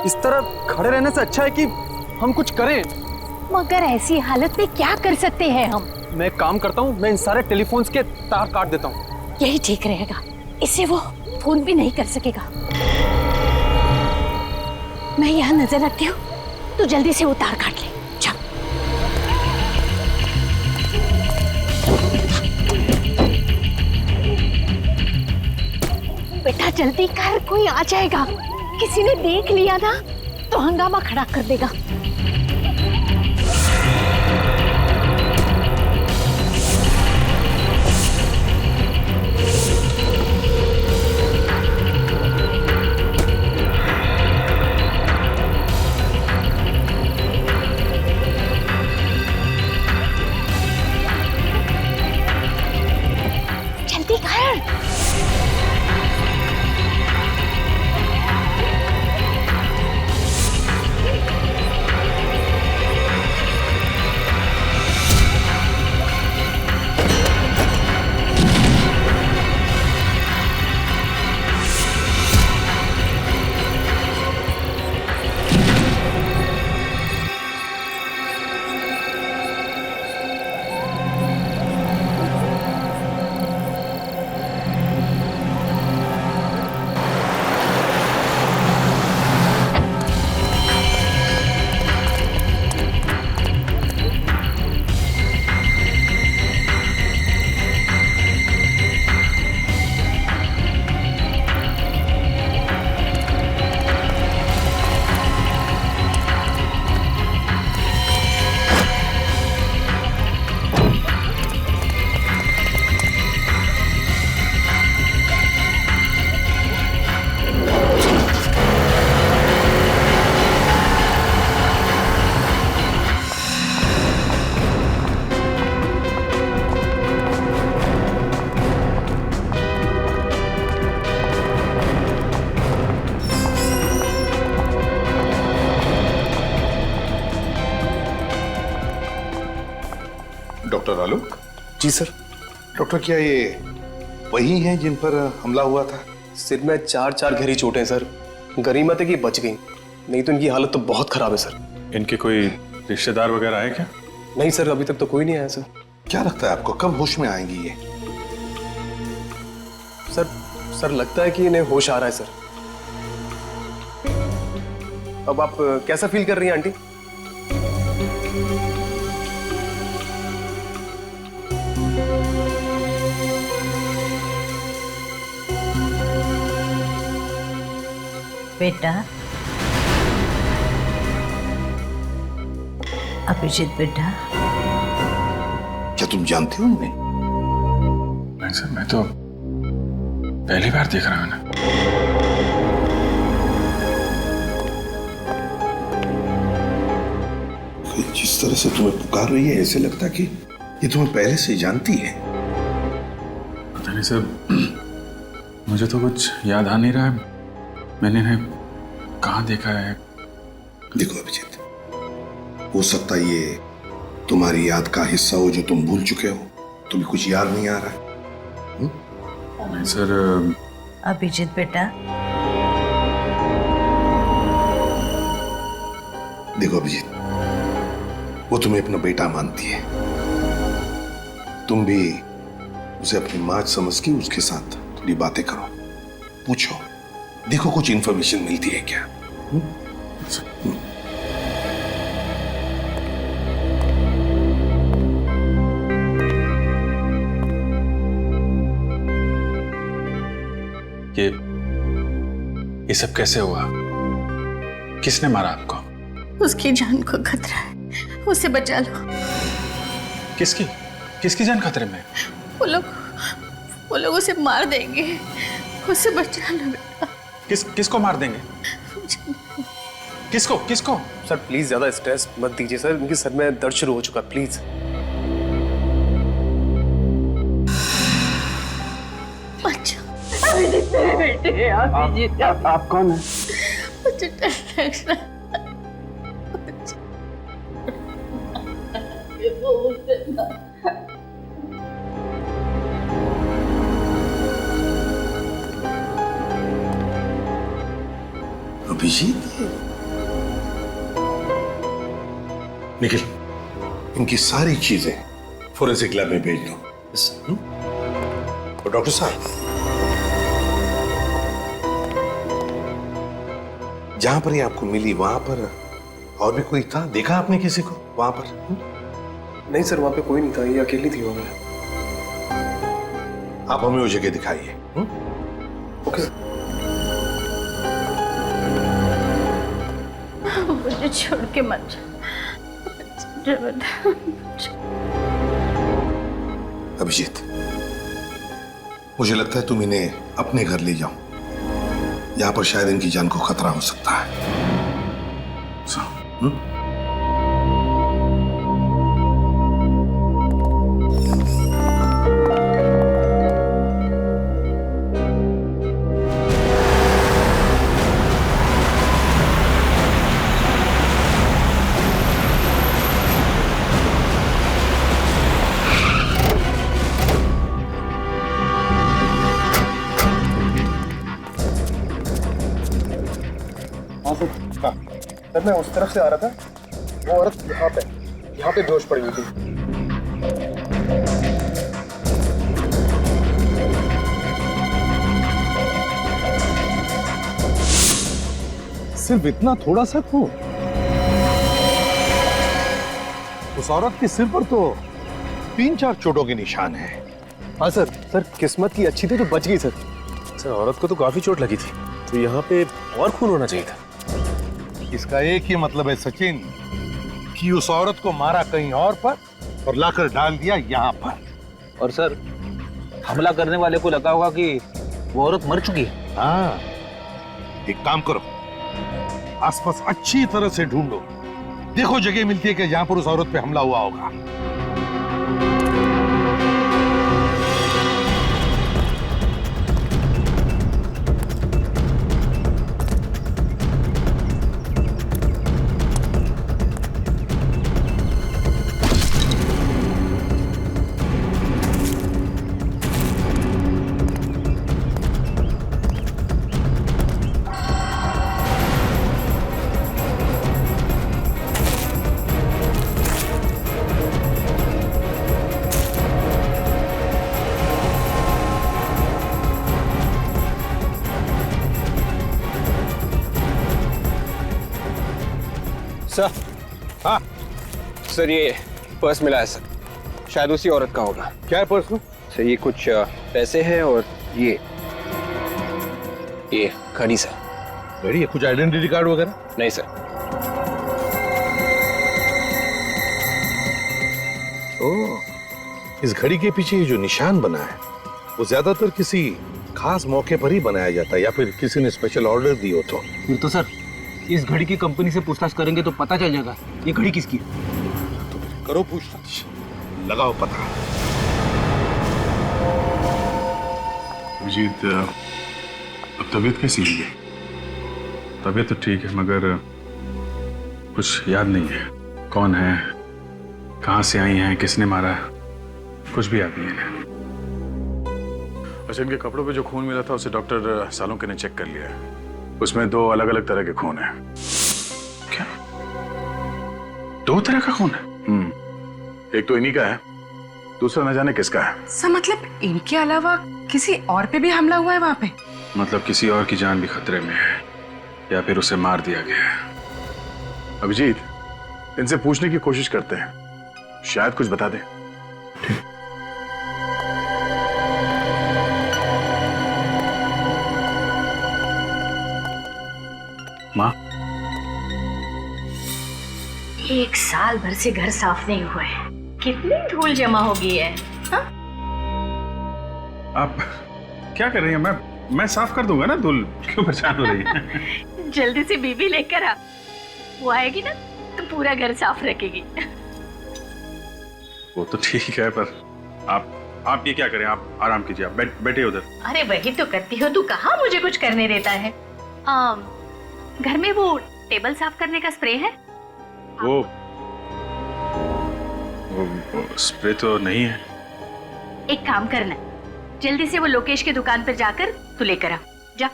इस तरह खड़े रहने से अच्छा है कि हम कुछ करें। मगर ऐसी हालत में क्या कर सकते हैं हम? मैं एक काम करता हूँ, मैं इन सारे टेलीफोन्स के तार काट देता हूँ। यही ठीक रहेगा, इससे वो फोन भी नहीं कर सकेगा। मैं यहाँ नजर रखती हूँ, तो जल्दी से वो तार काट ले। चल। बेटा जल्दी कर, कोई आ जाएगा। किसी ने देख लिया ना तो हंगामा खड़ा कर देगा। जल्दी कर। डॉक्टर आलोक। जी सर। डॉक्टर, क्या ये वही हैं जिन पर हमला हुआ था? सिर में 4 गहरी चोटें हैं सर। गनीमत है कि बच गई, नहीं तो इनकी हालत तो बहुत खराब है सर। इनके कोई रिश्तेदार वगैरह आए क्या? नहीं सर, अभी तक तो कोई नहीं आया सर। क्या लगता है आपको कब होश में आएंगी ये? सर लगता है कि इन्हें होश आ रहा है सर। अब आप कैसा फील कर रही हैं आंटी? बेटा अभिजीत बेटा, क्या तुम जानते हो उन्हें? नहीं सर, मैं तो पहली बार देख रहा हूं ना। जिस तरह से तुम्हें पुकार रही है ऐसे लगता कि ये तुम्हें पहले से जानती है। पता नहीं सर, मुझे तो कुछ याद आ नहीं रहा है। मैंने इन्हें कहाँ देखा है? देखो अभिजीत, हो सकता है ये तुम्हारी याद का हिस्सा हो जो तुम भूल चुके हो। तुम्हें कुछ याद नहीं आ रहा है? नहीं सर। अभिजीत बेटा, देखो अभिजीत, वो तुम्हें अपना बेटा मानती है। तुम भी उसे अपनी मां समझ के उसके साथ थोड़ी बातें करो, पूछो, देखो कुछ इंफॉर्मेशन मिलती है क्या। ये सब कैसे हुआ? किसने मारा आपको? उसकी जान को खतरा है, उसे बचा लो। किसकी जान खतरे में? वो लोग उसे मार देंगे, उसे बचा लो बेटा। किसको मार देंगे? किसको? सर प्लीज ज्यादा स्ट्रेस मत दीजिए सर, इनके सर में दर्द शुरू हो चुका, प्लीज। बेटे आप कौन है? मुझे डर लग रहा अभिजीत, निखिल, इनकी सारी चीजें फोरेंसिक लैब में भेज दो। और डॉक्टर साहब, जहां पर ये आपको मिली वहां पर और भी कोई था? देखा आपने किसी को वहां पर? नहीं सर, वहां पे कोई नहीं था, ये अकेली थी वहां पे। आप हमें वो जगह दिखाइए। Okay sir. मुझे छोड़ के मत जा। अभिजीत, मुझे लगता है तुम इन्हें अपने घर ले जाओ। यहां पर शायद इनकी जान को खतरा हो सकता है। सर मैं उस तरफ से आ रहा था, वो औरत यहाँ पे बेहोश पड़ी हुई थी। सिर्फ इतना थोड़ा सा खून? उस औरत के सिर पर तो 3-4 चोटों के निशान हैं। हाँ सर, किस्मत की अच्छी थी तो बच गई सर, औरत को तो काफी चोट लगी थी, तो यहाँ पे और खून होना चाहिए था। इसका एक ही मतलब है सचिन, कि उस औरत को मारा कहीं और पर और लाकर डाल दिया यहाँ पर। और सर, हमला करने वाले को लगा होगा कि वो औरत मर चुकी है। हाँ, एक काम करो, आसपास अच्छी तरह से ढूंढो, देखो जगह मिलती है कि जहां पर उस औरत पे हमला हुआ होगा। सर, हाँ सर ये पर्स मिला है सर, शायद उसी औरत का होगा। क्या है पर्स में? सर ये कुछ पैसे हैं और ये घड़ी सर। घड़ी है? कुछ आइडेंटिटी कार्ड वगैरह? नहीं सर। ओह, इस घड़ी के पीछे ये जो निशान बना है वो ज्यादातर किसी खास मौके पर ही बनाया जाता है, या फिर किसी ने स्पेशल ऑर्डर दी हो तो। फिर तो सर इस घड़ी की कंपनी से पूछताछ करेंगे तो पता चल जाएगा ये घड़ी किसकी है। करो पूछताछ, लगाओ पता। अभिजीत, अब तबीयत कैसी है? तबीयत तो ठीक है, मगर कुछ याद नहीं है। कौन है, कहाँ से आई हैं, किसने मारा, कुछ भी याद नहीं है। अच्छा, इनके कपड़ों पे जो खून मिला था उसे डॉक्टर सालोंके ने चेक कर लिया है। उसमें 2 अलग-अलग तरह के खून हैं। क्या? 2 तरह का खून है? एक तो इन्हीं का है, दूसरा न जाने किसका है। सर मतलब इनके अलावा किसी और पे भी हमला हुआ है वहां पे? मतलब किसी और की जान भी खतरे में है, या फिर उसे मार दिया गया है। अभिजीत, इनसे पूछने की कोशिश करते हैं, शायद कुछ बता दें। माँ, 1 साल भर से घर साफ नहीं हुआ है, कितनी धूल जमा हो गई है। हाँ? आप क्या कर रही हैं? मैं साफ कर दूंगा ना, धूल क्यों परेशान हो रही है? जल्दी से बीबी लेकर आ, वो आएगी ना तो पूरा घर साफ रखेगी। वो तो ठीक है, पर आप ये क्या करें, आप आराम कीजिए, आप बैठे उधर। अरे वही तो करती हो, तू कहाँ मुझे कुछ करने देता है। घर में वो टेबल साफ करने का स्प्रे है? वो स्प्रे तो नहीं है। एक काम करना, जल्दी से वो लोकेश के दुकान पर जाकर तू लेकर आ जा।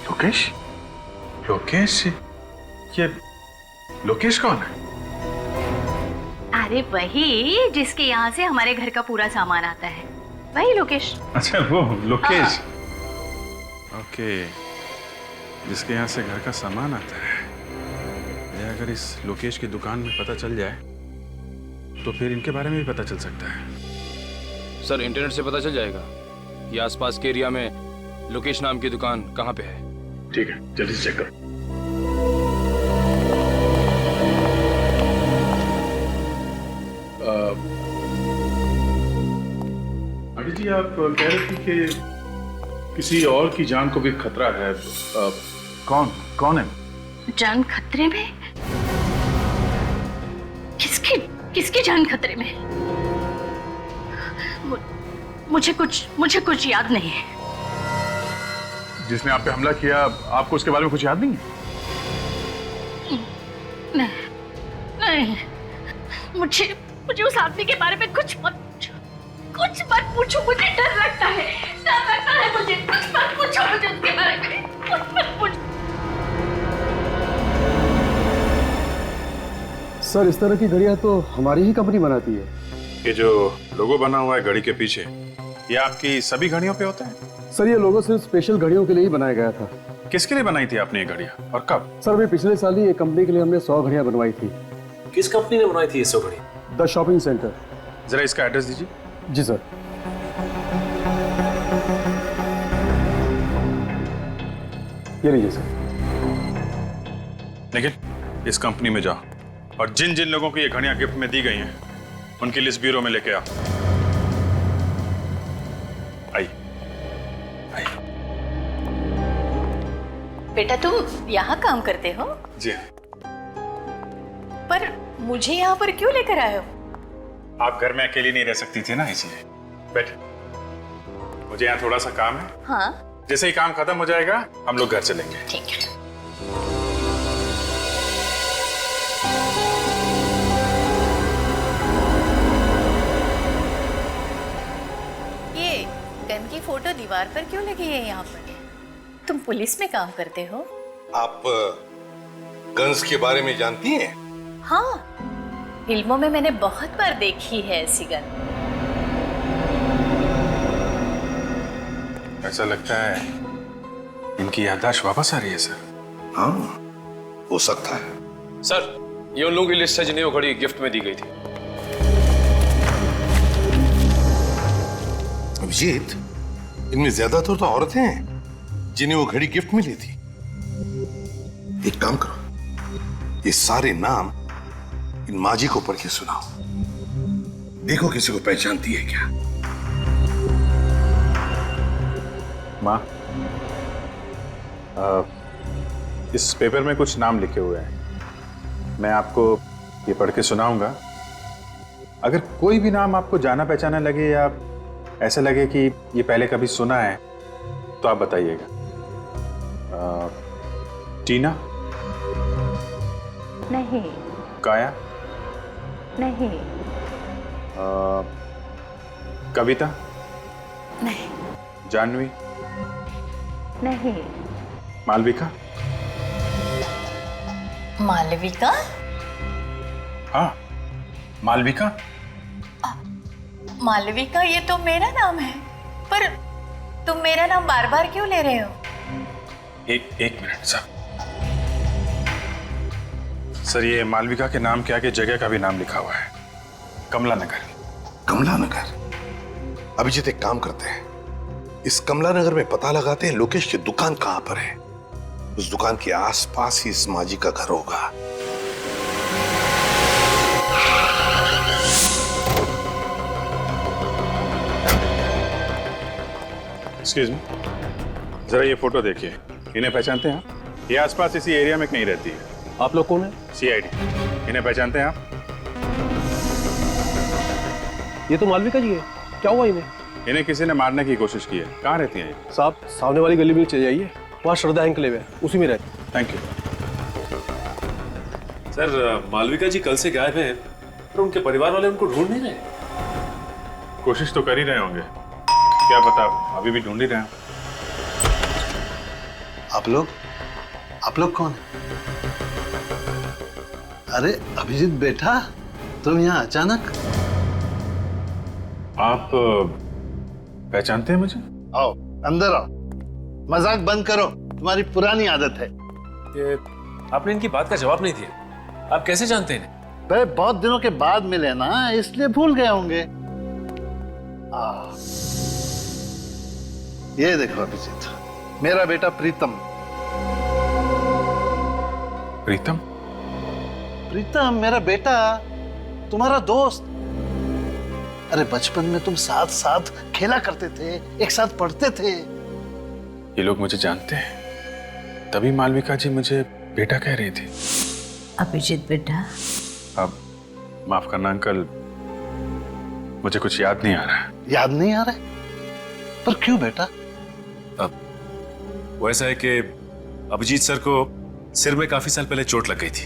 लोकेश? लोकेश? ये लोकेश कौन है? अरे वही जिसके यहाँ से हमारे घर का पूरा सामान आता है, वही लोकेश। अच्छा वो लोकेश। ओके, जिसके यहाँ से घर का सामान आता है। ये अगर इस लोकेश की दुकान में पता चल जाए तो फिर इनके बारे में भी पता चल सकता है। सर इंटरनेट से पता चल जाएगा कि आसपास के एरिया में लोकेश नाम की दुकान कहाँ पे है। ठीक है, जल्दी से चेक करो। आंटी जी, आप कह रहे थे कि किसी और की जान को भी खतरा है। कौन है? जान खतरे में? किसकी जान खतरे में? मुझे कुछ याद नहीं है। जिसने आप पे हमला किया, आपको उसके बारे में कुछ याद नहीं है? नहीं, मुझे उस आदमी के बारे में कुछ मत पूछो, मुझे डर लगता है मुझे। कुछ मत पूछो मुझे उसके बारे में, कुछ मत पूछो। सर, इस तरह की घड़ियां तो हमारी ही कंपनी बनाती है। ये जो लोगो बना हुआ है घड़ी के पीछे, ये आपकी सभी घड़ियों पे होता है? सर, ये लोगो सिर्फ स्पेशल घड़ियों के लिए ही बनाया गया था। किसके लिए बनाई थी आपने ये घड़ियां और कब? सर, अभी पिछले साल ही एक कंपनी के लिए हमने 100 घड़ियां बनवाई थी। किस कंपनी ने बनाई थी ये 100 घड़ी? The shopping centre. जरा इसका एड्रेस दीजिए। जी सर। ये लीजिए सर। लेकिन इस कंपनी में जाओ और जिन जिन लोगों को ये घड़ियां गिफ्ट में दी गई हैं उनकी लिस्ट ब्यूरो में लेके आओ। आई। बेटा तुम यहाँ काम करते हो? जी। पर मुझे यहाँ पर क्यों लेकर आए हो? आप घर में अकेली नहीं रह सकती थी ना, इसलिए। बैठे, मुझे यहाँ थोड़ा सा काम है। हाँ, जैसे ही काम खत्म हो जाएगा हम लोग घर चलेंगे। ठीक है। ये गन की फोटो दीवार पर क्यों लगी है यहाँ पर? तुम पुलिस में काम करते हो? आप गन्स के बारे में जानती हैं? हाँ, फिल्मों में मैंने बहुत बार देखी है ऐसी गन। ऐसा लगता है इनकी याददाश्त वापस आ रही है सर। हाँ, हो सकता है। सर ये उन लोगों की लिस्ट है जिन्हें वो घड़ी गिफ्ट में दी गई थी। अभिजीत, इनमें ज्यादातर तो औरतें हैं जिन्हें वो घड़ी गिफ्ट में ली थी। एक काम करो, ये सारे नाम इन माजी को पढ़ के सुनाओ, देखो किसी को पहचानती है क्या। माँ, इस पेपर में कुछ नाम लिखे हुए हैं, मैं आपको ये पढ़ के सुनाऊंगा। अगर कोई भी नाम आपको जाना पहचाना लगे या ऐसा लगे कि ये पहले कभी सुना है तो आप बताइएगा। टीना? नहीं। काया? नहीं। कविता? नहीं। जानवी? नहीं। मालविका? मालविका? हाँ, मालविका। मालविका ये तो मेरा नाम है, पर तुम मेरा नाम बार बार क्यों ले रहे हो? एक मिनट सर, ये मालविका के नाम के आगे जगह का भी नाम लिखा हुआ है, कमला नगर। कमला नगर? अभिजीत, एक काम करते हैं, इस कमला नगर में पता लगाते हैं लोकेश की दुकान कहां पर है। उस दुकान के आसपास ही इस माजी का घर होगा। एक्सक्यूज मी, जरा ये फोटो देखिए, इन्हें पहचानते हैं आप? ये आसपास इसी एरिया में कहीं रहती है। आप लोग कौन है? सीआईडी। इन्हें पहचानते हैं आप? ये तो मालविका जी है। क्या हुआ इन्हें? इन्हें किसी ने मारने की कोशिश की है। कहाँ रहती हैं ये? साहब, सामने वाली गली में चले जाइए, वहाँ श्रद्धा एन्क्लेव है, उसी में रहती। थैंक यू सर, मालविका जी कल से गायब हैं, पर उनके परिवार वाले उनको ढूंढ नहीं रहे। कोशिश तो कर ही रहे होंगे, क्या पता अभी भी ढूंढ ही रहे हैं। आप लोग कौन है? अरे अभिजीत बेटा, तुम यहाँ अचानक? आप पहचानते हैं मुझे? आओ अंदर आओ, मजाक बंद करो, तुम्हारी पुरानी आदत है। ये आपने इनकी बात का जवाब नहीं दिया। आप कैसे जानते हैं इन्हें? भाई बहुत दिनों के बाद मिले ना, इसलिए भूल गए होंगे। ये देखो अभिजीत, मेरा बेटा प्रीतम। प्रीतम? प्रीतम मेरा बेटा, तुम्हारा दोस्त। अरे बचपन में तुम साथ साथ खेला करते थे, एक साथ पढ़ते थे। ये लोग मुझे जानते हैं, तभी मालविका जी मुझे बेटा कह रही थी। अभिजीत बेटा, अब माफ करना अंकल, मुझे कुछ याद नहीं आ रहा है। याद नहीं आ रहा है? पर क्यों बेटा? वो ऐसा है कि अभिजीत सर को सिर में काफी साल पहले चोट लग गई थी,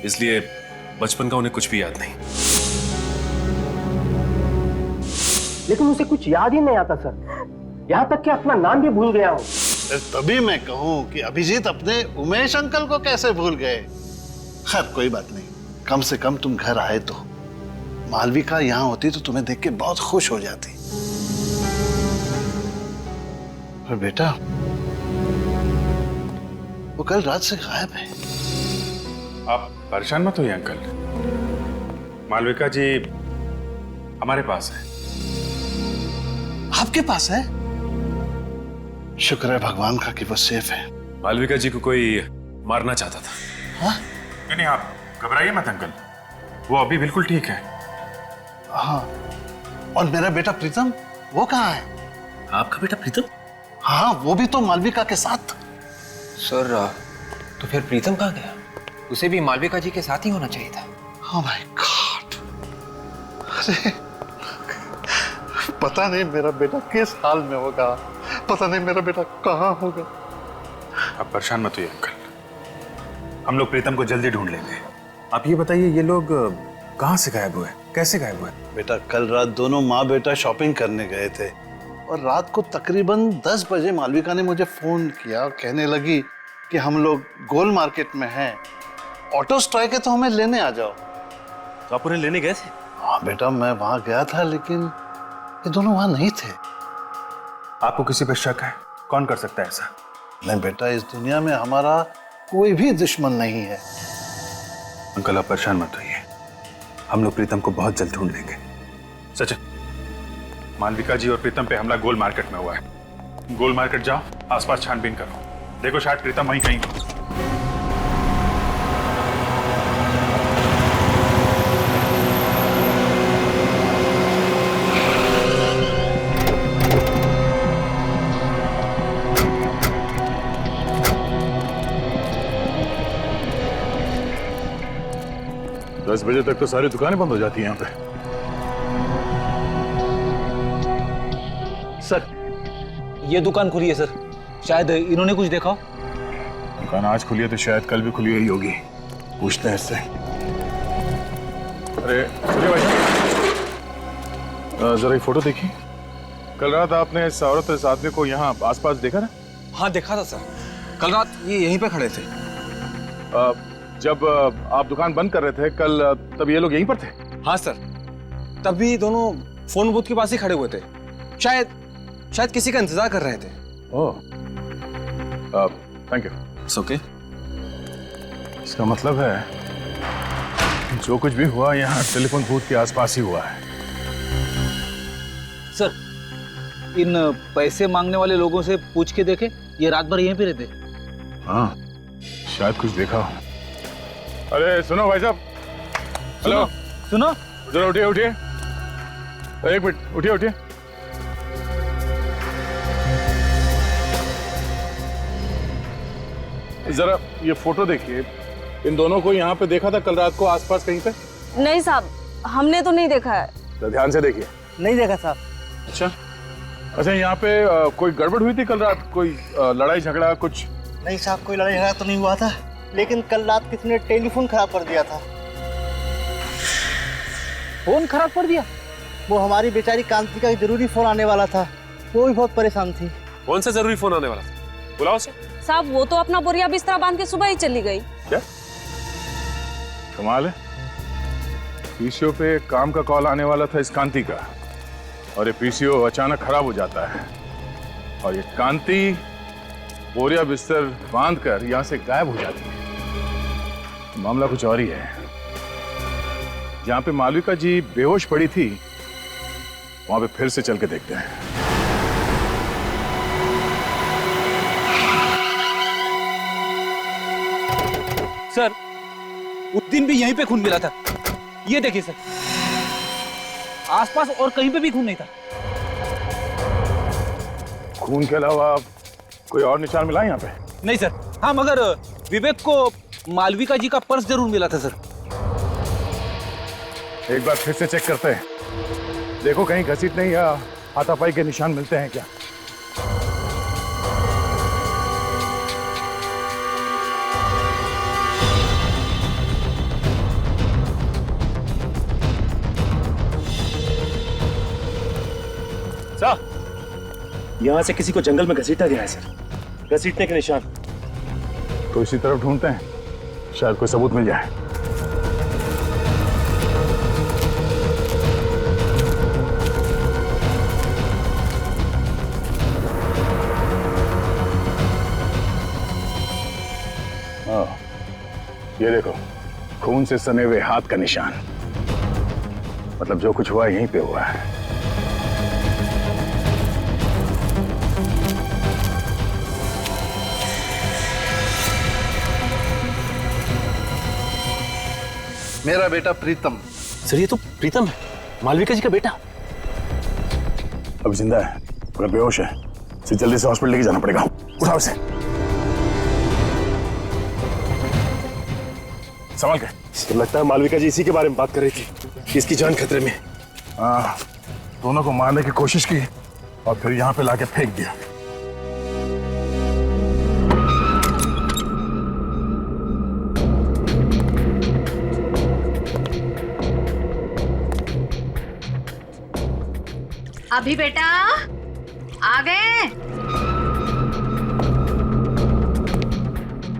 इसलिए बचपन का उन्हें कुछ भी याद नहीं। लेकिन उसे कुछ याद ही नहीं आता सर, यहाँ तक कि अपना नाम भी भूल गया हूँ। तभी मैं कहूँ कि अभिजीत अपने उमेश अंकल को कैसे भूल गए। खैर कोई बात नहीं, कम से कम तुम घर आए तो। मालविका यहाँ होती तो तुम्हें देख के बहुत खुश हो जाती। पर बेटा, वो कल रात से गायब है। आप परेशान मत होइए अंकल, मालविका जी हमारे पास है। आपके पास है? शुक्र है भगवान का कि वो सेफ है। मालविका जी को कोई मारना चाहता था। हाँ? नहीं आप घबराइए मत अंकल, वो अभी बिल्कुल ठीक है। हाँ, और मेरा बेटा प्रीतम, वो कहाँ है? आपका बेटा प्रीतम? हाँ, वो भी तो मालविका के साथ। सर तो फिर प्रीतम कहाँ गया? उसे भी मालविका जी के साथ ही होना चाहिए था। Oh my God! अरे पता नहीं मेरा बेटा किस हाल में होगा, पता नहीं मेरा बेटा कहाँ होगा। आप परेशान मत होइए अंकल, हम लोग प्रीतम को जल्दी ढूंढ लेंगे। आप ये बताइए, ये लोग कहाँ से गायब हुए, कैसे गायब हुए? बेटा कल रात दोनों माँ बेटा शॉपिंग करने गए थे और रात को तकरीबन 10 बजे मालविका ने मुझे फोन किया, कहने लगी कि हम लोग गोल मार्केट में हैं, ऑटो स्ट्राइक है तो हमें लेने आ जाओ। तो आप उन्हें लेने गए थे? हाँ बेटा, मैं वहां गया था, लेकिन ये दोनों वहां नहीं थे। आपको किसी पर शक है? कौन कर सकता है ऐसा? नहीं बेटा, इस दुनिया में हमारा कोई भी दुश्मन नहीं है। अंकल आप परेशान मत होइए, हम लोग प्रीतम को बहुत जल्द ढूंढ लेंगे। सच, मालविका जी और प्रीतम पे हमला गोल मार्केट में हुआ है। गोल मार्केट जाओ, आसपास छानबीन करो, देखो शायद प्रीतम वहीं कहीं हो। 10 बजे तक तो सारी दुकानें बंद हो जाती हैं यहाँ पे। सर, ये दुकान खुली है सर, शायद इन्होंने कुछ देखा हो। दुकान आज खुली है तो शायद कल भी खुली हुई होगी, पूछते हैं इससे। अरे सुनिए भाई साहब, जरा ये फोटो देखिए। कल रात आपने इस औरत और इस आदमी को यहाँ आसपास देखा ना? हाँ देखा था सर, कल रात ये यहीं पे खड़े थे। जब आप दुकान बंद कर रहे थे कल, तब ये लोग यहीं पर थे? हाँ सर, तभी दोनों फोन बूथ के पास ही खड़े हुए थे, शायद किसी का इंतजार कर रहे थे। ओह, थैंक यू। It's okay. इसका मतलब है जो कुछ भी हुआ यहाँ टेलीफोन बूथ के आसपास ही हुआ है। सर, इन पैसे मांगने वाले लोगों से पूछ के देखे, ये रात भर यहीं पे रहते। हाँ, शायद कुछ देखा हो। अरे सुनो भाई साहब, हेलो, सुनो, जरा उठिए उठिए, एक मिनट, उठिए उठिए। जरा ये फोटो देखिए, इन दोनों को यहाँ पे देखा था कल रात को आसपास कहीं पे? नहीं साहब, हमने तो नहीं देखा है। तो ध्यान से देखिए। नहीं देखा साहब। अच्छा, यहाँ पे कोई गड़बड़ हुई थी कल रात? कोई लड़ाई झगड़ा कुछ? नहीं साहब, कोई लड़ाई झगड़ा तो नहीं हुआ था, लेकिन कल रात किसी ने टेलीफोन खराब कर दिया था। फोन खराब कर दिया? वो हमारी बेचारी कांति का जरूरी फोन आने वाला था, वो भी बहुत परेशान थी। कौन सा जरूरी फोन आने वाला था? बुलाओ उसे। साहब, वो तो अपना बोरिया बिस्तरा बांध के सुबह ही चली गई। क्या कमाल है, पीसीओ पे काम का कॉल आने वाला था इस कांति का, और ये पीसीओ अचानक खराब हो जाता है और ये कांति बोरिया बिस्तर बांधकर यहां से गायब हो जाती है। मामला कुछ और ही है। जहां पे मालविका जी बेहोश पड़ी थी वहां पे फिर से चल के देखते हैं। सर, उस दिन भी यहीं पे खून मिला था। ये देखिए सर, आसपास और कहीं पे भी खून नहीं था। खून के अलावा कोई और निशान मिला यहाँ पे? नहीं सर। हाँ, मगर विवेक को मालविका जी का पर्स जरूर मिला था सर। एक बार फिर से चेक करते हैं, देखो कहीं घसीटने या हाथापाई के निशान मिलते हैं क्या। सर, यहां से किसी को जंगल में घसीटा गया है सर, घसीटने के निशान। तो इसी तरफ ढूंढते हैं, शायद कोई सबूत मिल जाए। हाँ, ये देखो, खून से सने हुए हाथ का निशान। मतलब जो कुछ हुआ यहीं पे हुआ है। मेरा बेटा प्रीतम। सर, ये तो प्रीतम है, मालविका जी का बेटा। अभी जिंदा है मगर बेहोश है, इसे जल्दी से हॉस्पिटल लेके जाना पड़ेगा। उठाओ इसे, संभाल के। तो लगता है मालविका जी इसी के बारे में बात कर रही थी कि इसकी जान खतरे में। हाँ, दोनों को मारने की कोशिश की और फिर यहाँ पे लाके फेंक दिया। अभी बेटा आ गए?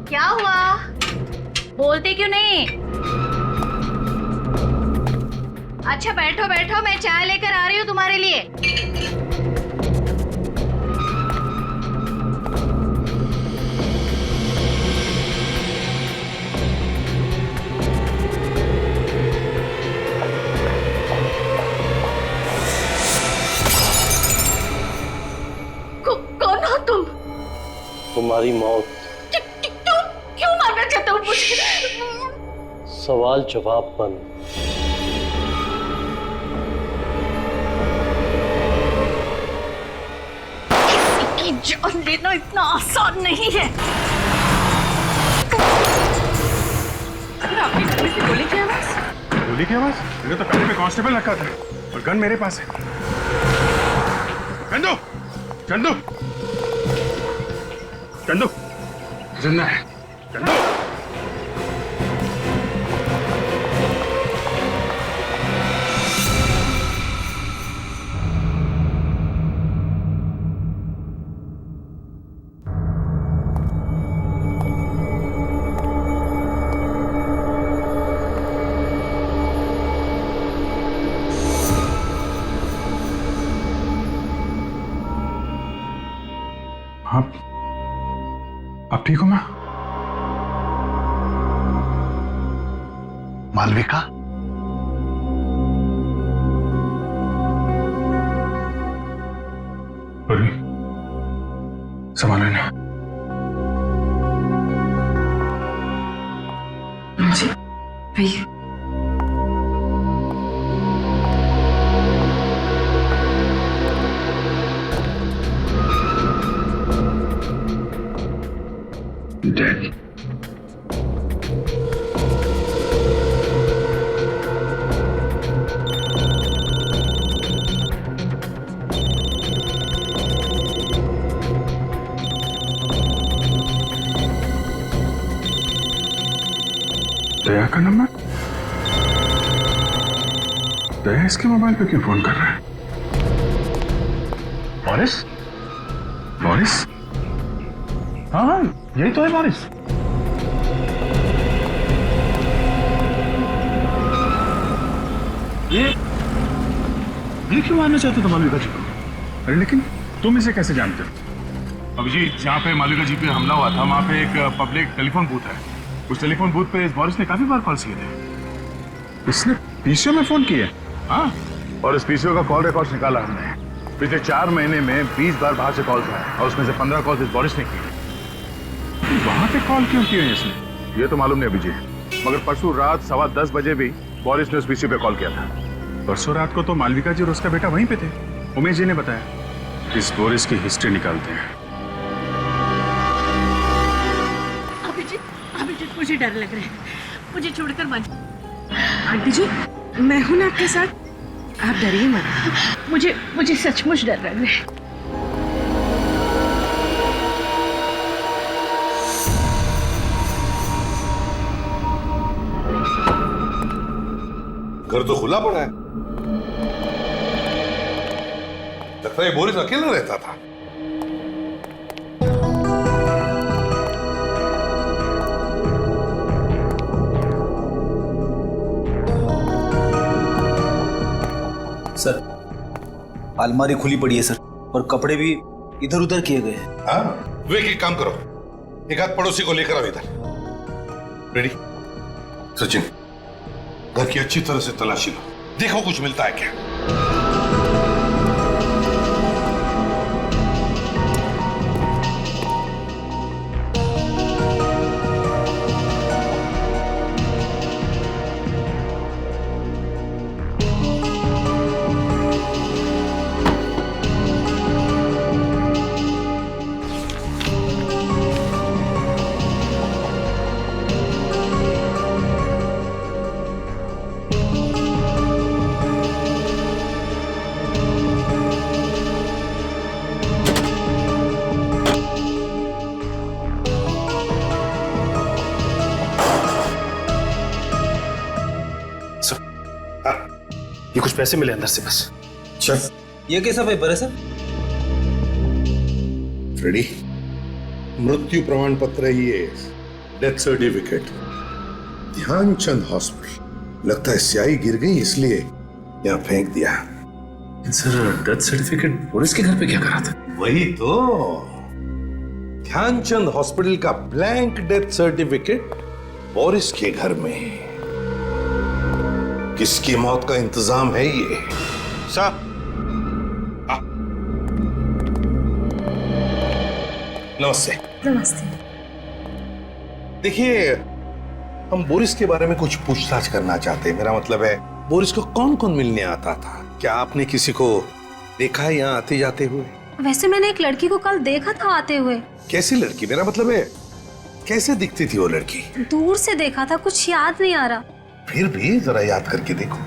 क्या हुआ, बोलते क्यों नहीं? अच्छा बैठो बैठो, मैं चाय लेकर आ रही हूँ तुम्हारे लिए। कौन हो तुम? तुम्हारी मौत। क्यों मारना चाहते हो मुझे? सवाल जवाब बंद। किसी की जान लेना इतना आसान नहीं है। आपके घर में से गोली की आवाज? गोली की आवाज? मेरे तो पहले पे कांस्टेबल रखा था और गन मेरे पास है। चंदू, चंदू, चंदू, जिंदा है। चंदू, आप ठीक हो ना? मालविका? अरे संभाल लेना। जी भैया, Dead. दया का नंबर? दया इसके मोबाइल पे क्यों फोन कर रहा है? बोरिस? बोरिस? हाँ, यही तो है बोरिस। ये क्यों मारना चाहते तुम मालविका जी को? अरे लेकिन तुम इसे कैसे जानते हो? अभिजीत, जहाँ पे मालविका जी पे हमला हुआ था वहाँ पे एक पब्लिक टेलीफोन बूथ है। उस टेलीफोन बूथ पे इस बोरिस ने काफी बार कॉल किए थे। इसने पीसीओ में फोन किए? हाँ, और इस पीसीओ का कॉल रिकॉर्ड निकाला हमने। पिछले 4 महीने में 20 बार बाहर से कॉल किया और उसमें से 15 कॉल इस बोरिस ने किए। वहां पे कॉल क्यों किए हैं इसने? ये तो मालूम नहीं अभिजीत, मगर परसों रात 10:15 बजे भी बोरिस ने उस पीसीओ पे कॉल किया था। परसों रात को तो मालविका जी और उसका बेटा वहीं पे थे, उमेश जी ने बताया। इस बोरिस की हिस्ट्री निकालते हैं। अभिजीत मुझे डर लग रहा है, मुझे छोड़कर मत। आंटी जी, मैं हूं ना आपके साथ, आप डरिए मत। मुझे सचमुच डर लग रहा है। घर तो खुला पड़ा है, लगता है बोरिस अकेला रहता था। सर, अलमारी खुली पड़ी है सर, और कपड़े भी इधर उधर किए गए हैं। हाँ, वे एक काम करो, एक आध पड़ोसी को लेकर आओ इधर। रेडी? सचिन, घर की अच्छी तरह से तलाशी लो, देखो कुछ मिलता है क्या। ये कुछ पैसे मिले अंदर से बस। चल, ये कैसा पेपर है सर? रेडी? मृत्यु प्रमाण पत्र है ये, डेथ सर्टिफिकेट, ध्यानचंद हॉस्पिटल। लगता है स्याही गिर गई इसलिए यहाँ फेंक दिया। सर, डेथ सर्टिफिकेट बोरिस के घर पे क्या करा था? वही तो, ध्यानचंद हॉस्पिटल का ब्लैंक डेथ सर्टिफिकेट बोरिस के घर में। किसकी मौत का इंतजाम है ये? साहब, नमस्ते। नमस्ते। देखिए, हम बोरिस के बारे में कुछ पूछताछ करना चाहते हैं। मेरा मतलब है, बोरिस को कौन कौन मिलने आता था? क्या आपने किसी को देखा है यहाँ आते जाते हुए? वैसे मैंने एक लड़की को कल देखा था आते हुए। कैसी लड़की? मेरा मतलब है, कैसे दिखती थी वो लड़की? दूर से देखा था, कुछ याद नहीं आ रहा। फिर भी जरा याद करके देखो।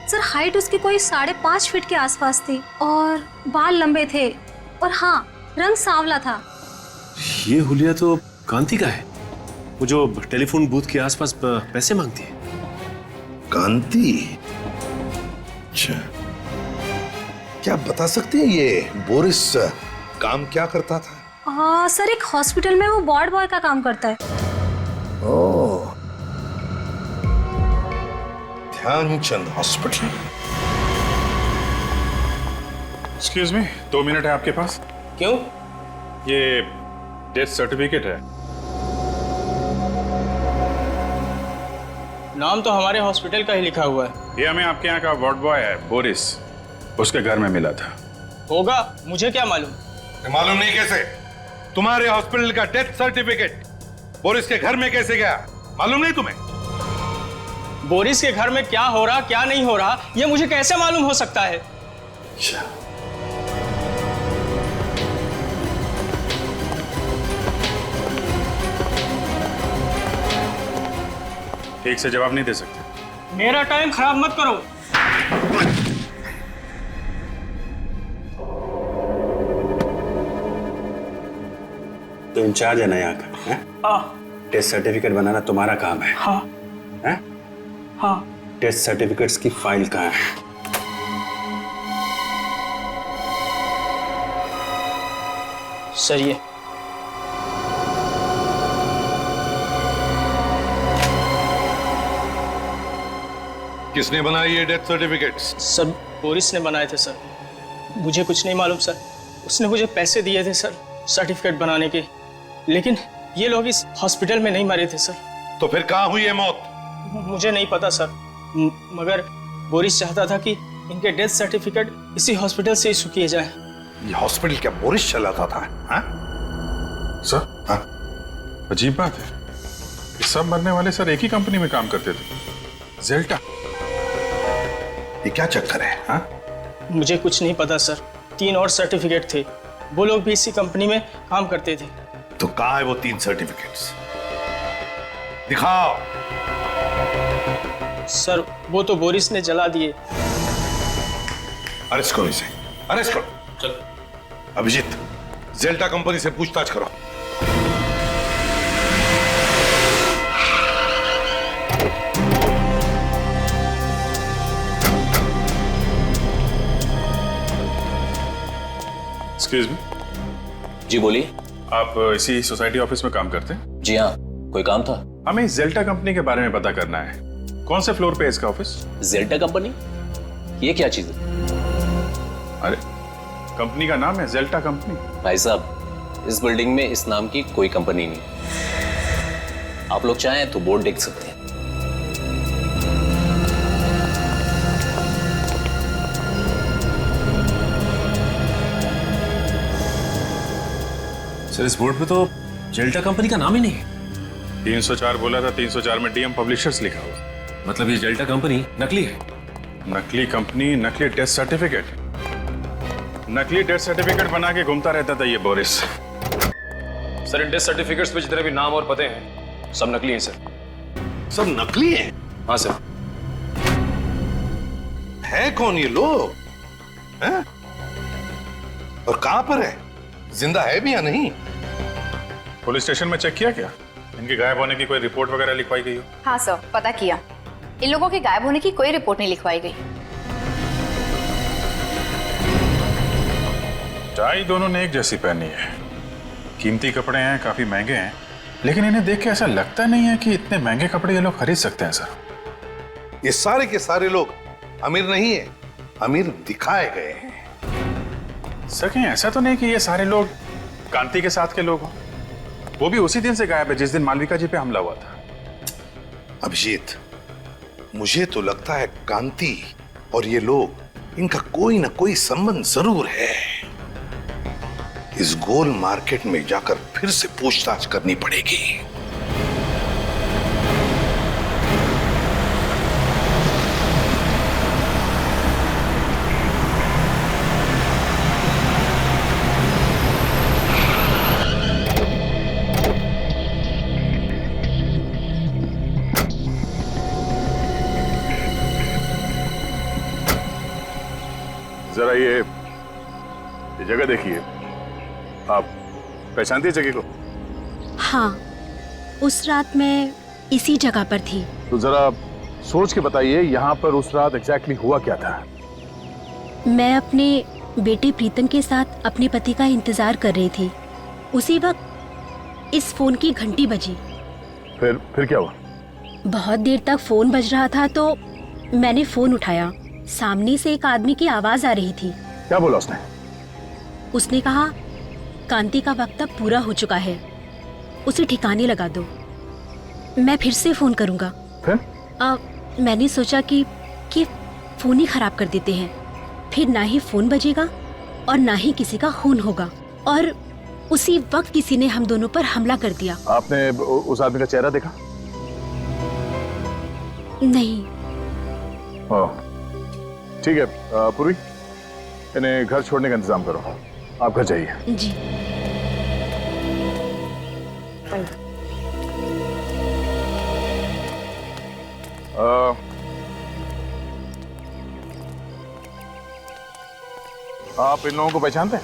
सर, हाइट उसकी कोई 5.5 फीट के आसपास थी और बाल लंबे थे, और हाँ, रंग सांवला था। ये हुलिया तो कांति का है, वो जो टेलीफोन बूथ के आसपास पैसे मांगती है। कांति? अच्छा, क्या बता सकते हैं ये बोरिस काम क्या करता था? सर, एक हॉस्पिटल में वो वार्ड बॉय का काम करता है। Oh, Dhyan Chand hospital. Excuse me, 2 minute है आपके पास? क्यों? ये डेथ सर्टिफिकेट है। नाम तो हमारे हॉस्पिटल का ही लिखा हुआ है। ये हमें आपके यहाँ का वार्ड बॉय है बोरिस, उसके घर में मिला था। होगा, मुझे क्या मालूम? मालूम नहीं कैसे? तुम्हारे हॉस्पिटल का डेथ सर्टिफिकेट बोरिस के घर में कैसे गया? मालूम नहीं तुम्हें? बोरिस के घर में क्या हो रहा क्या नहीं हो रहा, ये मुझे कैसे मालूम हो सकता है? ठीक से जवाब नहीं दे सकते। मेरा टाइम खराब मत करो। तो इंचार्ज है ना यहाँ का? टेस्ट सर्टिफिकेट बनाना तुम्हारा काम है? हाँ। है? हाँ। टेस्ट सर्टिफिकेट्स की फाइल कहाँ है? सर, ये किसने बनाए ये डेथ सर्टिफिकेट्स? सर बोरिस ने बनाए थे सर। मुझे कुछ नहीं मालूम सर। उसने मुझे पैसे दिए थे सर सर्टिफिकेट बनाने के, लेकिन ये लोग इस हॉस्पिटल में नहीं मरे थे सर। तो फिर कहाँ हुई है मौत? मुझे नहीं पता सर, मगर बोरिस चाहता था कि इनके डेथ सर्टिफिकेट इसी हॉस्पिटल से इशू किए जाए। ये हॉस्पिटल क्या बोरिस चलाता था? हाँ? सर हाँ? अजीब बात है, ये सब मरने वाले सर एक ही कंपनी में काम करते थे, जेल्टा। ये क्या चक्कर है? हाँ? मुझे कुछ नहीं पता सर। 3 और सर्टिफिकेट थे, वो लोग भी इसी कंपनी में काम करते थे। तो कहाँ है वो 3 सर्टिफिकेट्स? दिखाओ। सर वो तो बोरिस ने जला दिए। अरेस्ट करो इसे, अरेस्ट करो। चल अभिजीत, जेल्टा कंपनी से पूछताछ करो। Excuse me. जी बोलिए। आप इसी सोसाइटी ऑफिस में काम करते हैं? जी हाँ, कोई काम था? हमें जेल्टा कंपनी के बारे में पता करना है। कौन से फ्लोर पे है इसका ऑफिस? जेल्टा कंपनी? ये क्या चीज है? अरे कंपनी का नाम है जेल्टा कंपनी। भाई साहब, इस बिल्डिंग में इस नाम की कोई कंपनी नहीं। आप लोग चाहें तो बोर्ड देख सकते हैं। सर इस बोर्ड पे तो जेल्टा कंपनी का नाम ही नहीं है। 304 बोला था, 304 में डीएम पब्लिशर्स लिखा हुआ। मतलब ये जेल्टा कंपनी नकली है? नकली कंपनी, नकली डेथ सर्टिफिकेट। नकली डेथ सर्टिफिकेट बना के घूमता रहता था ये Boris. Sir in death certificates पे जितने भी नाम और पते हैं सब नकली हैं सर। सब नकली हैं? हाँ सर। है कौन ये लोग? हैं? और कहां पर है? जिंदा है भी या नहीं? पुलिस स्टेशन में चेक किया क्या? इनके गायब होने की कोई रिपोर्ट वगैरह लिखवाई गई हो? हाँ सर, पता किया। इन लोगों के गायब होने की कोई रिपोर्ट नहीं लिखवाई गई। टाई दोनों ने एक जैसी पहनी है, कीमती कपड़े हैं, काफी महंगे हैं, लेकिन इन्हें देख के ऐसा लगता नहीं है कि इतने महंगे कपड़े ये लोग खरीद सकते हैं सर। ये सारे के सारे लोग अमीर नहीं है, अमीर दिखाए गए हैं। सर कहीं ऐसा तो नहीं कि ये सारे लोग कांति के साथ के लोग हों? वो भी उसी दिन से गायब है जिस दिन मालविका जी पे हमला हुआ था। अभिजीत, मुझे तो लगता है कांति और ये लोग, इनका कोई ना कोई संबंध जरूर है। इस गोल मार्केट में जाकर फिर से पूछताछ करनी पड़ेगी। जरा ये जगह देखिए, आप पहचानती है जगह को? हाँ, उस रात मैं इसी जगह पर थी। तो जरा सोच के बताइए यहाँ पर उस रात एग्जैक्टली हुआ क्या था? मैं अपने बेटे प्रीतम के साथ अपने पति का इंतजार कर रही थी। उसी वक्त इस फोन की घंटी बजी। फिर क्या हुआ? बहुत देर तक फोन बज रहा था तो मैंने फोन उठाया। सामने से एक आदमी की आवाज आ रही थी। क्या बोला उसने? उसने कहा, कांति का वक्त अब पूरा हो चुका है, उसे ठिकाने लगा दो। मैं फिर से फोन करूंगा। फिर? मैंने सोचा कि फोन ही खराब कर देते हैं, फिर ना ही फोन बजेगा और ना ही किसी का खून होगा। और उसी वक्त किसी ने हम दोनों पर हमला कर दिया। आपने उस आदमी का चेहरा देखा? नहीं। ठीक है पूर्वी, इन्हें घर छोड़ने का इंतजाम करो। आप घर जाइए। जी। आप इन लोगों को पहचानते हैं?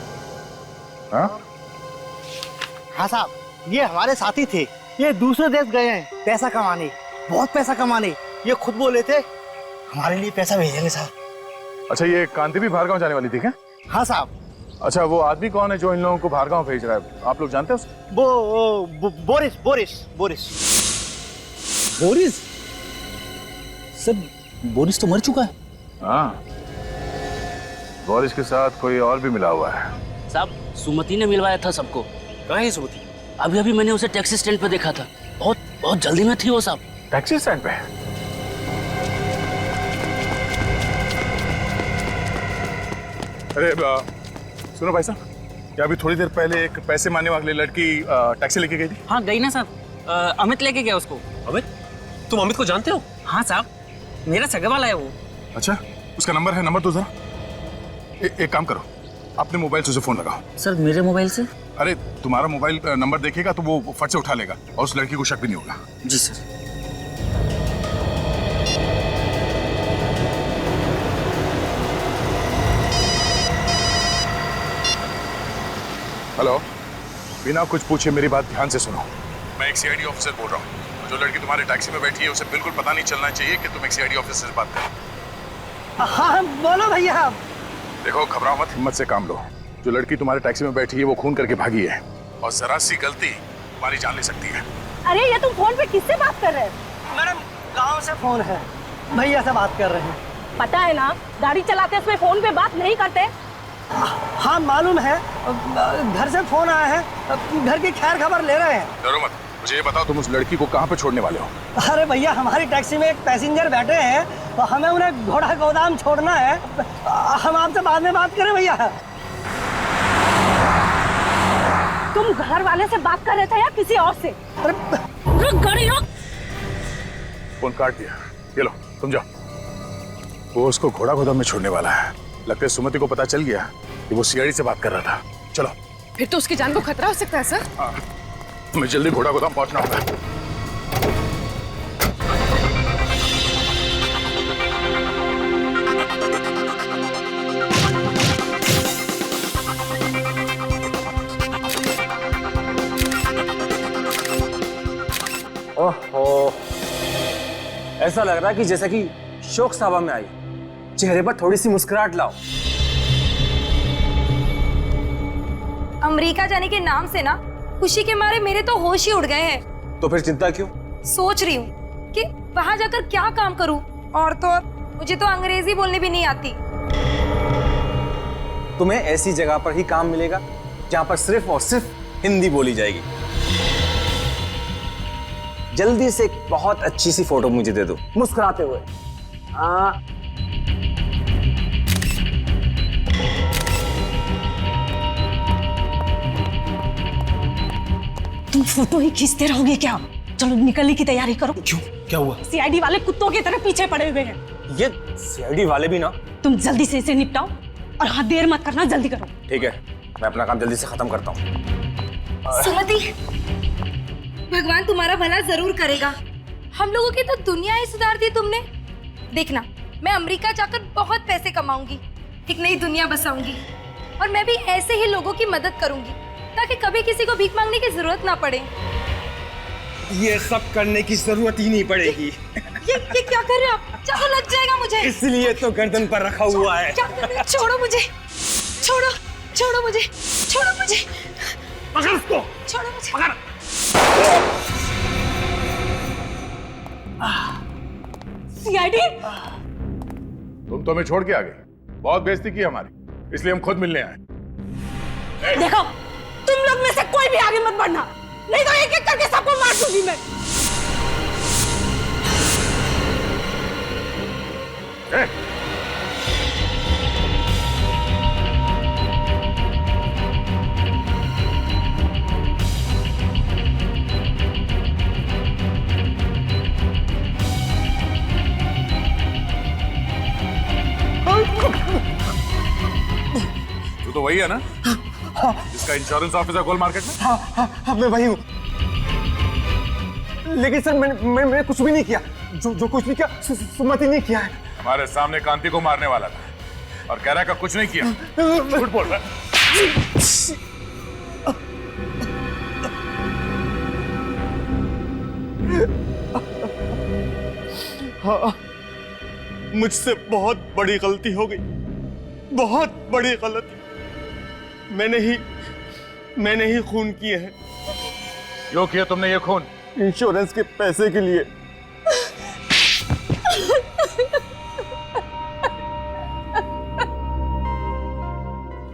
हाँ साहब, ये हमारे साथी थे। ये दूसरे देश गए हैं पैसा कमाने, बहुत पैसा कमाने। ये खुद बोले थे हमारे लिए पैसा भेजेंगे साहब। अच्छा, ये कांति भी भार्गांव जाने वाली थी क्या? हाँ साहब। अच्छा, वो आदमी कौन है जो इन लोगों को भार्गांव भेज रहा है? आप लोग जानते हैं उसको? वो Boris Boris Boris Boris? Sir Boris तो मर चुका है। हाँ, बोरिस के साथ कोई और भी मिला हुआ है। साहब सुमति ने मिलवाया था सबको। कहाँ है सुमति? अभी अभी मैंने उसे टैक्सी स्टैंड पे देखा था। बहुत बहुत जल्दी में थी वो साहब। टैक्सी स्टैंड पे? अरे सुनो भाई साहब, क्या अभी थोड़ी देर पहले एक पैसे मांगने वाली लड़की टैक्सी लेके गई थी? हाँ गई ना साहब। अमित लेके गया उसको। अमित? तुम अमित को जानते हो? हाँ साहब, मेरा सगे वाला है वो। अच्छा, उसका नंबर है? नंबर तो जरा। एक काम करो, अपने मोबाइल से उसे फोन लगाओ। सर मेरे मोबाइल से? अरे तुम्हारा मोबाइल नंबर देखेगा तो वो फट से उठा लेगा और उस लड़की को शक भी नहीं होगा। जी सर। हेलो, बिना कुछ पूछे मेरी बात ध्यान से सुनो। मैं एक सीआईडी ऑफिसर बोल रहा हूँ। जो लड़की तुम्हारे टैक्सी में बैठी है उसे बिल्कुल पता नहीं चलना चाहिए कि तुम एक सीआईडी ऑफिसर से बात कर रहे हो। हाँ बोलो भैया। देखो, घबराओ मत, हिम्मत से काम लो। जो लड़की तुम्हारे टैक्सी में बैठी है वो खून करके भागी है और जरा सी गलती तुम्हारी जान ले सकती है। अरे ये तुम फोन पे किससे बात कर रहे हो? मैडम गांव से फोन है, भैया से बात कर रहे हैं। पता है ना, गाड़ी चलाते समय फोन पे बात नहीं करते। हाँ मालूम है, घर से फोन आया है, घर की खैर खबर ले रहे हैं। डरो मत, मुझे ये बताओ तुम उस लड़की को कहाँ पे छोड़ने वाले हो? अरे भैया, हमारी टैक्सी में एक पैसेंजर बैठे हैं तो हमें उन्हें घोड़ा गोदाम छोड़ना है। हम आपसे बाद में बात करें भैया। तुम घर वाले से बात कर रहे थे या किसी और से? रुक गाड़ी रुक। फोन काट दिया। ये लो, तुम जाओ। वो उसको घोड़ा गोदाम में छोड़ने वाला है। लगता है सुमति को पता चल गया कि वो सीआईडी से बात कर रहा था। चलो। फिर तो उसकी जान को खतरा हो सकता है सर। मैं जल्दी घोड़ा गोदाम पहुंचना होगा। ओहो, ऐसा लग रहा है कि जैसा कि शोक सभा में आई। चेहरे पर थोड़ी सी मुस्कुराहट लाओ। अमेरिका जाने के नाम से ना खुशी के मारे मेरे तो होश ही उड़ गए हैं। तो फिर चिंता क्यों? सोच रही हूँ कि वहां जाकर क्या काम करूँ, और तो और मुझे तो अंग्रेजी बोलने भी नहीं आती। तुम्हें ऐसी जगह पर ही काम मिलेगा जहाँ पर सिर्फ और सिर्फ हिंदी बोली जाएगी। जल्दी से एक बहुत अच्छी सी फोटो मुझे दे दो, मुस्कुराते हुए। तुम फोटो ही खींचते रहोगे क्या? चलो निकलने की तैयारी करो। क्यों, क्या हुआ? सीआईडी वाले कुत्तों की तरह पीछे पड़े हुए हैं। ये सीआईडी वाले भी ना। तुम जल्दी से इसे निपटाओ और हाँ, देर मत करना, जल्दी करो। ठीक है, मैं अपना काम जल्दी से खत्म करता हूँ। सुमति, भगवान तुम्हारा भला जरूर करेगा। हम लोगों की तो दुनिया ही सुधार दी तुमने। देखना, मैं अमेरिका जाकर बहुत पैसे कमाऊंगी, एक नई दुनिया बसाऊंगी, और मैं भी ऐसे ही लोगों की मदद करूंगी ताकि कभी किसी को भीख मांगने की जरूरत ना पड़े। ये सब करने की जरूरत ही नहीं पड़ेगी। ये क्या कर रहे हो आप? चाकू लग जाएगा मुझे। इसलिए तो गर्दन पर रखा हुआ है। क्या कर रहे हो? छोड़ो मुझे, छोड़ो, छोड़ो मुझे, छोड़ो मुझे, पकड़ उसको, छोड़ो मुझे, पकड़। सीआईडी, तुम तो हमें छोड़ के आ गए। बहुत बेइज्जती की हमारी, इसलिए हम खुद मिलने आए। देखो, तुम लोग में से कोई भी आगे मत बढ़ना, नहीं तो एक एक करके सबको मार दूंगी मैं। तू तो वही है ना जिसका इंश्योरेंस ऑफिसर गोल मार्केट में? हाँ, मैं वही हूँ। लेकिन सर मैंने कुछ भी नहीं किया। जो कुछ भी किया सुमति ने किया है। हमारे सामने कांति को मारने वाला था और कह रहा है कुछ नहीं किया। झूठ बोल रहा है। हाँ, मुझसे बहुत बड़ी गलती हो गई, बहुत बड़ी गलती। मैंने ही खून किए हैं। क्यों किया तुमने ये खून? इंश्योरेंस के पैसे के लिए।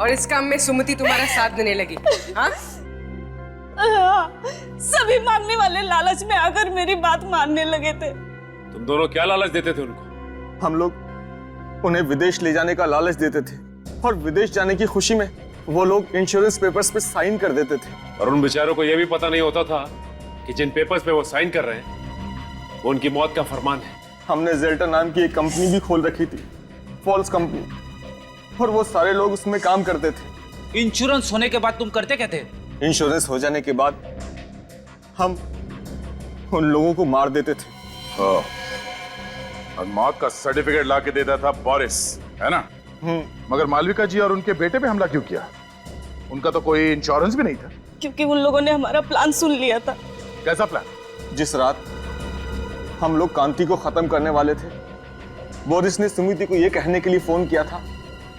और इस काम में सुमति तुम्हारा साथ देने लगी। हाँ? सभी मांगने वाले लालच में आकर मेरी बात मानने लगे थे। तुम दोनों क्या लालच देते थे उनको? हम लोग उन्हें विदेश ले जाने का लालच देते थे और विदेश जाने की खुशी में वो लोग इंश्योरेंस पेपर्स पे साइन कर देते थे। और उन बेचारों को यह भी पता नहीं होता था कि जिन पेपर्स पे वो साइन कर रहे हैं वो उनकी मौत का फरमान है। हमने जेल्टर नाम की एक कंपनी भी खोल रखी थी, फॉल्स कंपनी, और वो सारे लोग उसमें काम करते थे। इंश्योरेंस होने के बाद तुम करते क्या थे? इंश्योरेंस हो जाने के बाद हम उन लोगों को मार देते थे। हाँ। और मौत का सर्टिफिकेट ला के देता था बोरिस, है ना? मगर मालविका जी और उनके बेटे पे हमला क्यों किया? उनका तो कोई इंश्योरेंस भी नहीं था। क्योंकि उन लोगों ने हमारा प्लान सुन लिया था। कैसा प्लान? जिस रात हम लोग कांति को खत्म करने वाले थे, बोरिस ने सुमिति को यह कहने के लिए फोन किया था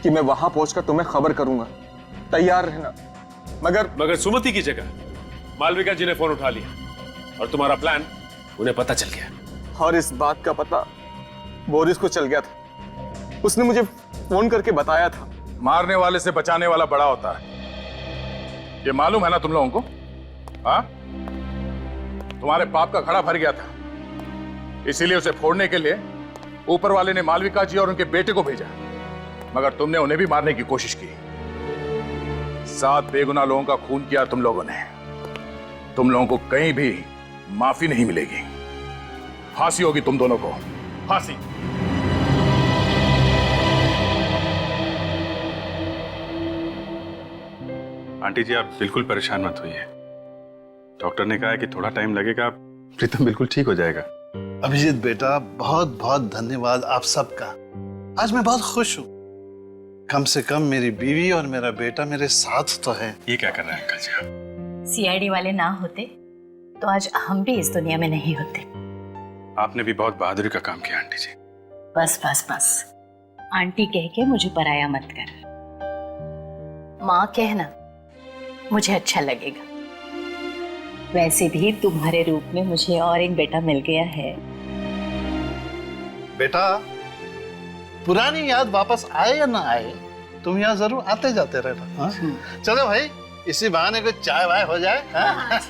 कि मैं वहां पहुंचकर तुम्हें खबर करूंगा, तैयार रहना। मगर सुमति की जगह मालविका जी ने फोन उठा लिया और तुम्हारा प्लान उन्हें पता चल गया। और इस बात का पता बोरिस को चल गया था। उसने मुझे फोन करके बताया था। मारने वाले से बचाने वाला बड़ा होता है, ये मालूम है ना तुम लोगों को? हाँ? तुम्हारे पाप का घड़ा भर गया था, इसीलिए उसे फोड़ने के लिए ऊपर वाले ने मालविका जी और उनके बेटे को भेजा, मगर तुमने उन्हें भी मारने की कोशिश की। 7 बेगुनाह लोगों का खून किया तुम लोगों ने। तुम लोगों को कहीं भी माफी नहीं मिलेगी। फांसी होगी तुम दोनों को, फांसी। आंटी जी आप बिल्कुल परेशान मत होइए। डॉक्टर ने कहा है कि थोड़ा टाइम लगेगा, प्रीतम बिल्कुल ठीक हो जाएगा। अभिजीत बेटा, बहुत बहुत धन्यवाद आप सबका। आज मैं बहुत खुश हूँ। कम से कम मेरी बीवी और मेरा बेटा मेरे साथ तो है। ये क्या कर रहे हैं अंकल जी आप? सीआईडी वाले ना होते तो आज हम भी इस दुनिया में नहीं होते। आपने भी बहुत बहादुरी का काम किया आंटी जी। बस बस बस, आंटी कह के मुझे पराया मत कर। माँ कहना मुझे अच्छा लगेगा। वैसे भी तुम्हारे रूप में मुझे और एक बेटा मिल गया है। बेटा, पुरानी याद वापस आए या ना आए, तुम यहाँ जरूर आते जाते रहना। हाँ? चलो भाई, इसी बहाने कुछ चाय वाय हो जाए। हाँ?